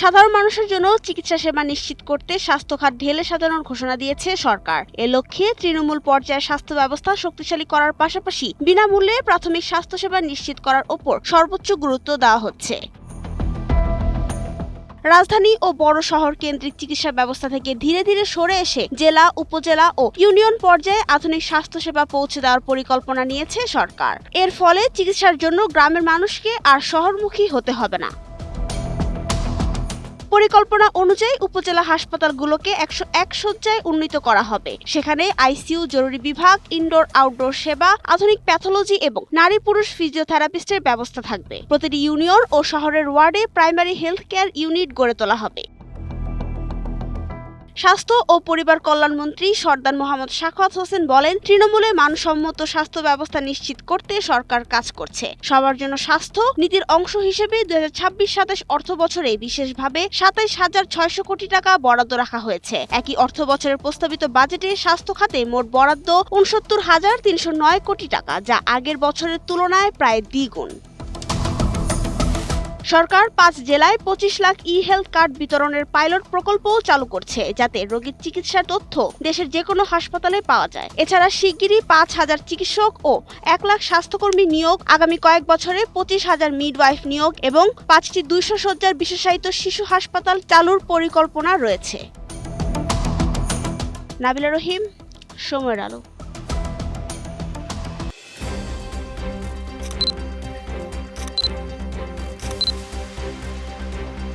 সাধারণ মানুষের জন্য চিকিৎসা সেবা নিশ্চিত করতে স্বাস্থ্য খাত ঢেলে সাজানোর ঘোষণা দিয়েছে সরকার। এ লক্ষ্যে তৃণমূল পর্যায়ে স্বাস্থ্য ব্যবস্থা শক্তিশালী করার পাশাপাশি বিনামূল্যে প্রাথমিক স্বাস্থ্যসেবা নিশ্চিত করার ওপর সর্বোচ্চ গুরুত্ব দেওয়া হচ্ছে। রাজধানী ও বড় শহর কেন্দ্রিক চিকিৎসা ব্যবস্থা থেকে ধীরে ধীরে সরে এসে জেলা, উপজেলা ও ইউনিয়ন পর্যায়ে আধুনিক স্বাস্থ্যসেবা পৌঁছে দেওয়ার পরিকল্পনা নিয়েছে সরকার। এর ফলে চিকিৎসার জন্য গ্রামের মানুষকে আর শহরমুখী হতে হবে না। পরিকল্পনা অনুযায়ী উপজেলা হাসপাতালগুলোকে 101 শয্যায় উন্নীত করা হবে। সেখানে আইসিইউ, জরুরি বিভাগ, ইনডোর আউটডোর সেবা, আধুনিক প্যাথোলজি এবং নারী পুরুষ ফিজিওথেরাপিস্টের ব্যবস্থা থাকবে। প্রতিটি ইউনিয়ন ও শহরের ওয়ার্ডে প্রাইমারি হেলথ কেয়ার ইউনিট গড়ে তোলা হবে। স্বাস্থ্য ও পরিবার কল্যাণ মন্ত্রী সরদার মোহাম্মদ সাখাওয়াত হোসেন বলেন, তৃণমূলে মানসম্মত স্বাস্থ্য ব্যবস্থা নিশ্চিত করতে সরকার কাজ করছে। সবার জন্য স্বাস্থ্য নীতির অংশ হিসেবে 2026-27 অর্থ বছরে বিশেষভাবে 27,600 কোটি টাকা বরাদ্দ রাখা হয়েছে। একই অর্থ বছরের প্রস্তাবিত বাজেটে স্বাস্থ্য খাতে মোট বরাদ্দ 69,309 কোটি টাকা, যা আগের বছরের তুলনায় প্রায় দ্বিগুণ। সরকার 5 জেলায় 25 লাখ ই-হেলথ কার্ড বিতরণের পাইলট প্রকল্পও চালু করছে, যাতে রোগীর চিকিৎসার তথ্য দেশের যে কোনো হাসপাতালে পাওয়া যায়। এছাড়া শিগগিরই 5,000 চিকিৎসক ও 1 লাখ স্বাস্থ্যকর্মী নিয়োগ, আগামী কয়েক বছরে 25,000 মিডওয়াইফ নিয়োগ এবং 5টি 200 শয্যার বিশেষায়িত শিশু হাসপাতাল চালুর পরিকল্পনা রয়েছে। নাবিলা রহিম, সময়ের আলো।